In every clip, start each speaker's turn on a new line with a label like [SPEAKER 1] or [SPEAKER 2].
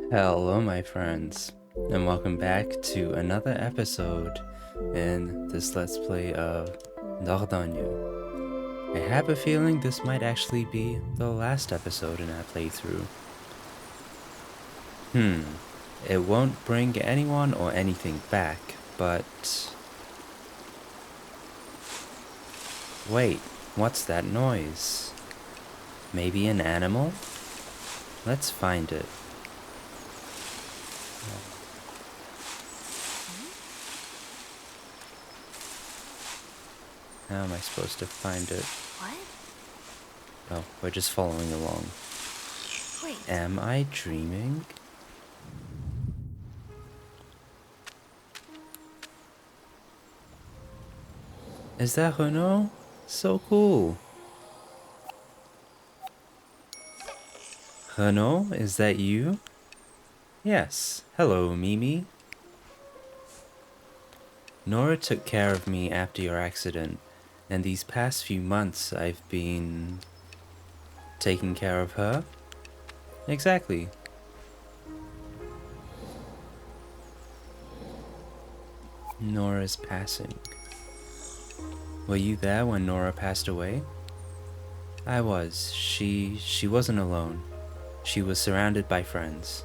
[SPEAKER 1] Hello, my friends, and welcome back to another episode in this Let's Play of Dordogne. I have a feeling this might actually be the last episode in our playthrough. It won't bring anyone or anything back, but... Wait, what's that noise? Maybe an animal? Let's find it. How am I supposed to find it?
[SPEAKER 2] What?
[SPEAKER 1] Oh, we're just following along.
[SPEAKER 2] Wait.
[SPEAKER 1] Am I dreaming? Is that Renault? So cool. Renault, is that you? Yes. Hello, Mimi. Nora took care of me after your accident, and these past few months I've been... taking care of her? Exactly. Nora's passing. Were you there when Nora passed away? I was. She wasn't alone. She was surrounded by friends.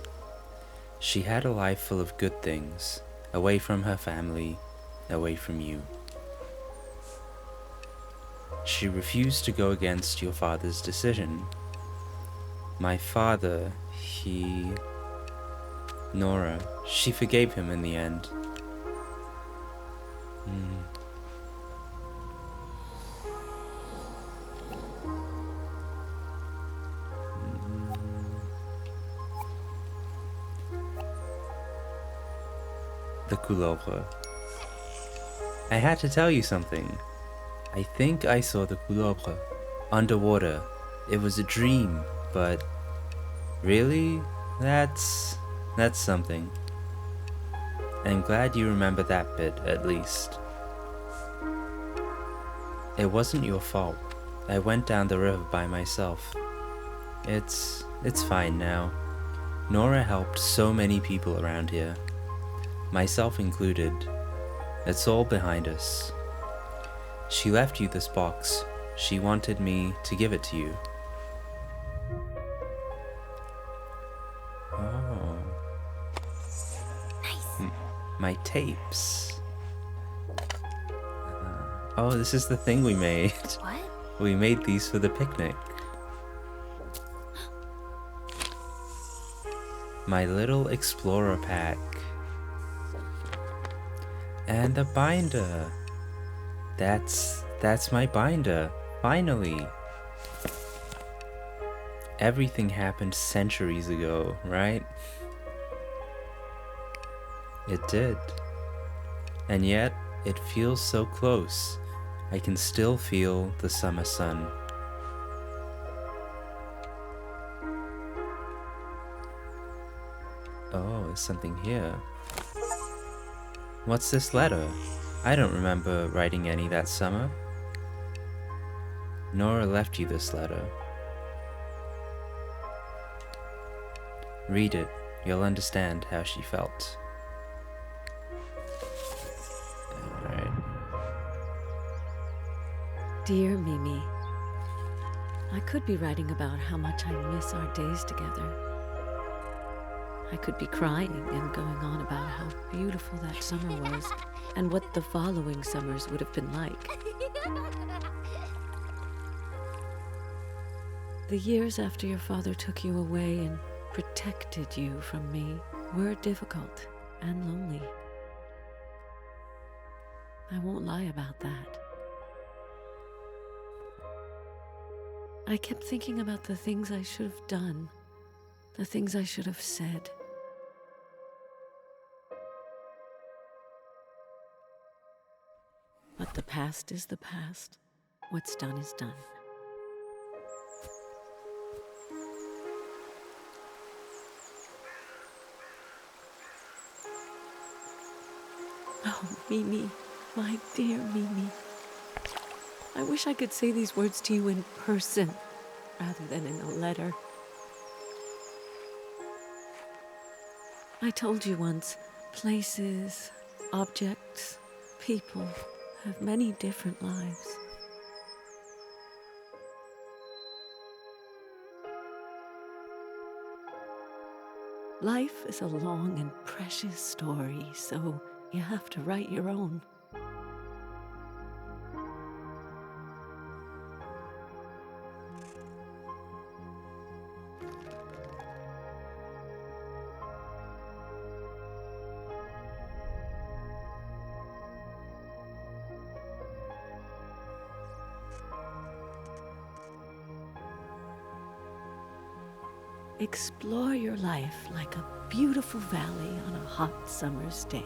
[SPEAKER 1] She had a life full of good things, away from her family, away from you. She refused to go against your father's decision. My father, Nora, she forgave him in the end. The couleuvre. I had to tell you something. I think I saw the couleuvre underwater. It was a dream, but really, that's something. I'm glad you remember that bit, at least. It wasn't your fault. I went down the river by myself. It's fine now. Nora helped so many people around here, myself included. It's all behind us. She left you this box. She wanted me to give it to you. Oh.
[SPEAKER 2] Nice.
[SPEAKER 1] My tapes. Oh, this is the thing we made.
[SPEAKER 2] What?
[SPEAKER 1] We made these for the picnic. My little explorer pack. And the binder. That's my binder. Finally. Everything happened centuries ago, right? It did. And yet, it feels so close. I can still feel the summer sun. Oh, there's something here. What's this letter? I don't remember writing any that summer. Nora left you this letter. Read it. You'll understand how she felt. Alright.
[SPEAKER 3] Dear Mimi, I could be writing about how much I miss our days together. I could be crying and going on about how beautiful that summer was and what the following summers would have been like. The years after your father took you away and protected you from me were difficult and lonely. I won't lie about that. I kept thinking about the things I should have done, the things I should have said. But the past is the past. What's done is done. Oh, Mimi, my dear Mimi. I wish I could say these words to you in person, rather than in a letter. I told you once, places, objects, people have many different lives. Life is a long and precious story, so you have to write your own. Explore your life like a beautiful valley on a hot summer's day.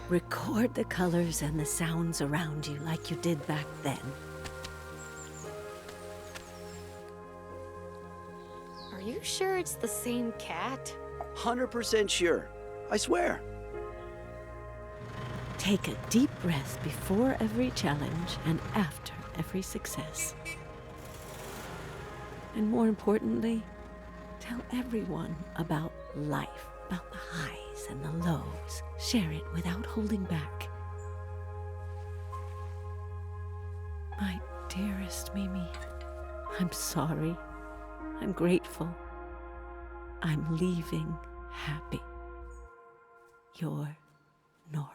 [SPEAKER 3] Record the colors and the sounds around you like you did back then.
[SPEAKER 2] Are you sure it's the same cat?
[SPEAKER 4] 100% sure. I swear.
[SPEAKER 3] Take a deep breath before every challenge and after every success. And more importantly, tell everyone about life, about the highs and the lows. Share it without holding back. My dearest Mimi, I'm sorry. I'm grateful. I'm leaving happy. Your Nora.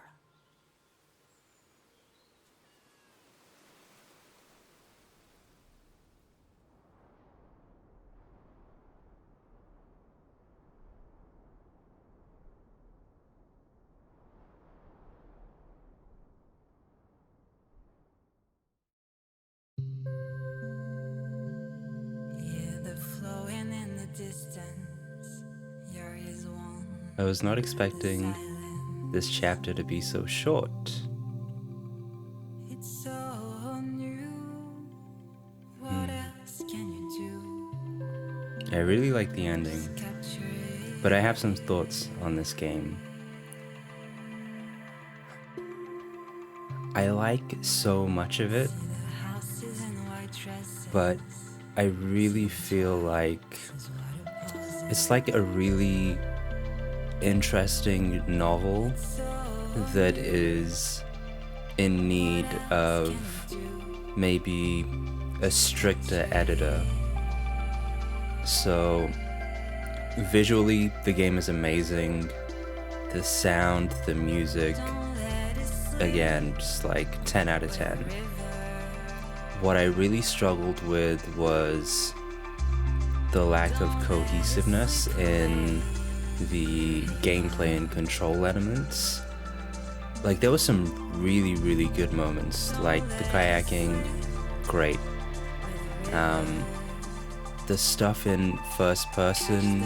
[SPEAKER 1] I was not expecting this chapter to be so short. I really like the ending, but I have some thoughts on this game. I like so much of it, but I really feel like it's like a really interesting novel that is in need of maybe a stricter editor. So visually the game is amazing, the sound, the music, again, just like 10 out of 10. What I really struggled with was the lack of cohesiveness in the gameplay and control elements. Like, there were some really, really good moments, like the kayaking, great. The stuff in first person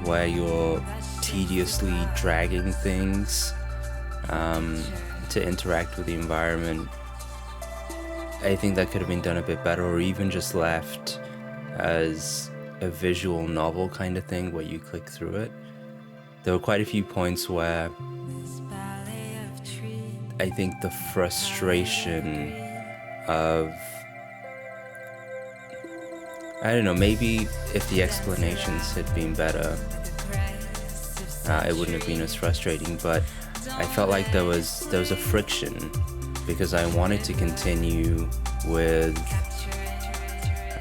[SPEAKER 1] where you're tediously dragging things to interact with the environment, I think that could have been done a bit better, or even just left as a visual novel kind of thing where you click through it. There were quite a few points where I think the frustration of, I don't know, maybe if the explanations had been better, it wouldn't have been as frustrating, but I felt like there was a friction because I wanted to continue with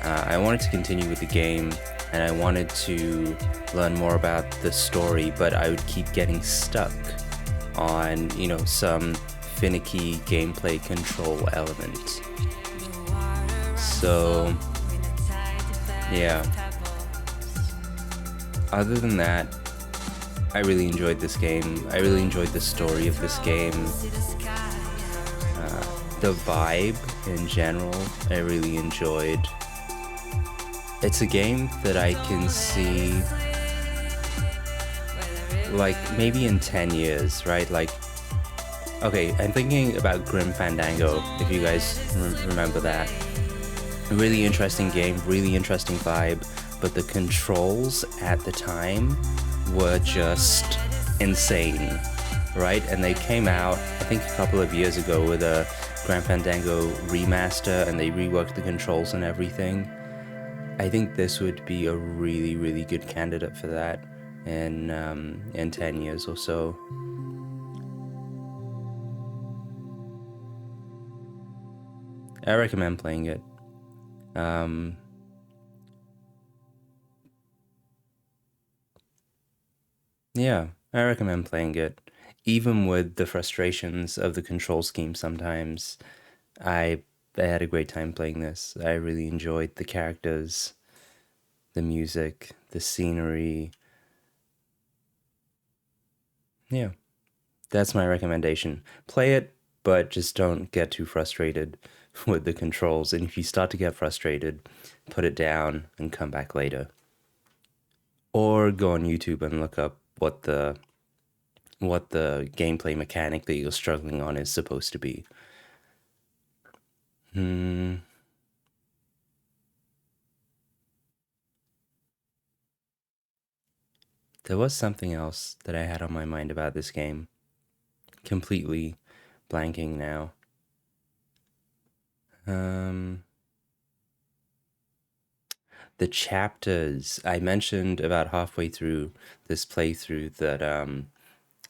[SPEAKER 1] the game, and I wanted to learn more about the story, but I would keep getting stuck on, you know, some finicky gameplay control element. So yeah, other than that, I really enjoyed this game. I really enjoyed the story of this game. The vibe in general, I really enjoyed. It's a game that I can see, like, maybe in 10 years, right? Like, okay, I'm thinking about Grim Fandango, if you guys remember that. A really interesting game, really interesting vibe, but the controls at the time were just insane, right? And they came out, I think, a couple of years ago with a Grim Fandango remaster, and they reworked the controls and everything. I think this would be a really, really good candidate for that in 10 years or so. I recommend playing it. Yeah, I recommend playing it. Even with the frustrations of the control scheme sometimes, I had a great time playing this. I really enjoyed the characters, the music, the scenery. Yeah, that's my recommendation. Play it, but just don't get too frustrated with the controls. And if you start to get frustrated, put it down and come back later. Or go on YouTube and look up what the gameplay mechanic that you're struggling on is supposed to be. There was something else that I had on my mind about this game. Completely blanking now. The chapters. I mentioned about halfway through this playthrough that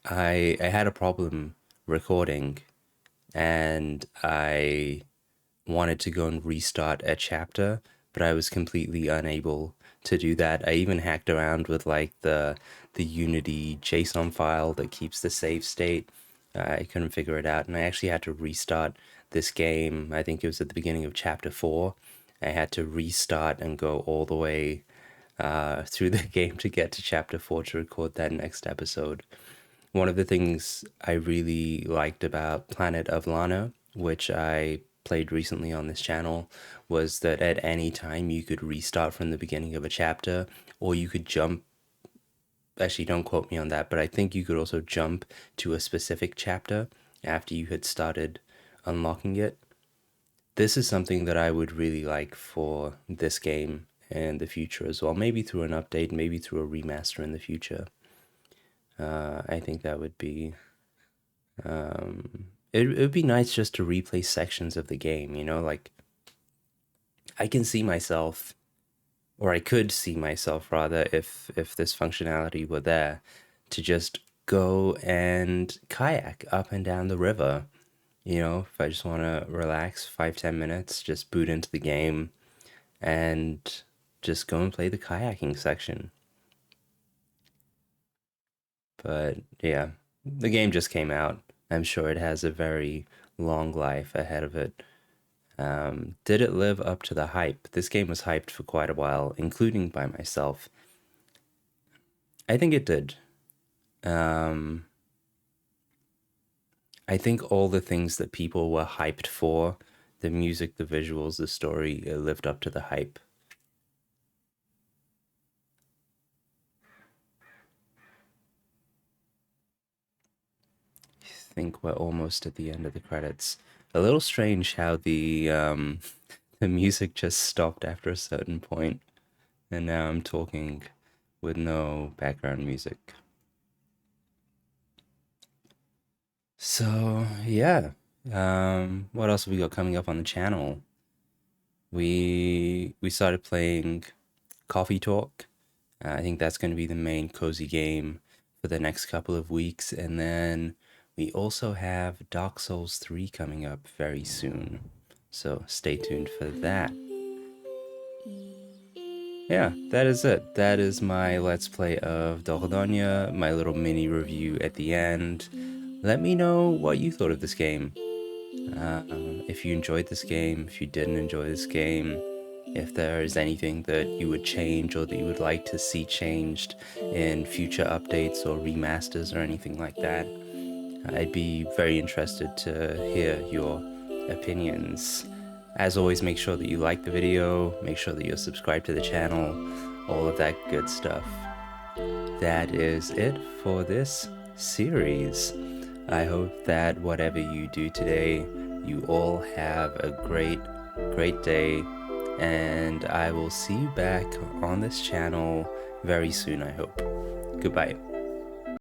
[SPEAKER 1] I had a problem recording, and I wanted to go and restart a chapter, but I was completely unable to do that. I even hacked around with like the Unity JSON file that keeps the save state. I couldn't figure it out, and I actually had to restart this game. I think it was at the beginning of chapter 4. I had to restart and go all the way through the game to get to chapter 4 to record that next episode. One of the things I really liked about Planet of Lana, which I played recently on this channel, was that at any time you could restart from the beginning of a chapter, or you could jump. Actually, don't quote me on that, but I think you could also jump to a specific chapter after you had started unlocking it. This is something that I would really like for this game in the future as well. Maybe through an update, maybe through a remaster in the future. I think that would be... it would be nice just to replay sections of the game, you know? Like, I can see myself, or I could see myself rather, if this functionality were there, to just go and kayak up and down the river. You know, if I just want to relax 5-10 minutes, just boot into the game and just go and play the kayaking section. But yeah, the game just came out. I'm sure it has a very long life ahead of it. Did it live up to the hype? This game was hyped for quite a while, including by myself. I think it did. I think all the things that people were hyped for, the music, the visuals, the story, it lived up to the hype. I think we're almost at the end of the credits. A little strange how the music just stopped after a certain point, and now I'm talking with no background music. So yeah, what else have we got coming up on the channel? We started playing Coffee Talk. I think that's going to be the main cozy game for the next couple of weeks, and then we also have Dark Souls 3 coming up very soon, so stay tuned for that. Yeah, that is it. That is my Let's Play of Dordogne, my little mini review at the end. Let me know what you thought of this game. If you enjoyed this game, if you didn't enjoy this game, if there is anything that you would change or that you would like to see changed in future updates or remasters or anything like that. I'd be very interested to hear your opinions. As always, make sure that you like the video, make sure that you're subscribed to the channel, all of that good stuff. That is it for this series. I hope that whatever you do today, you all have a great day, and I will see you back on this channel very soon, I hope. Goodbye.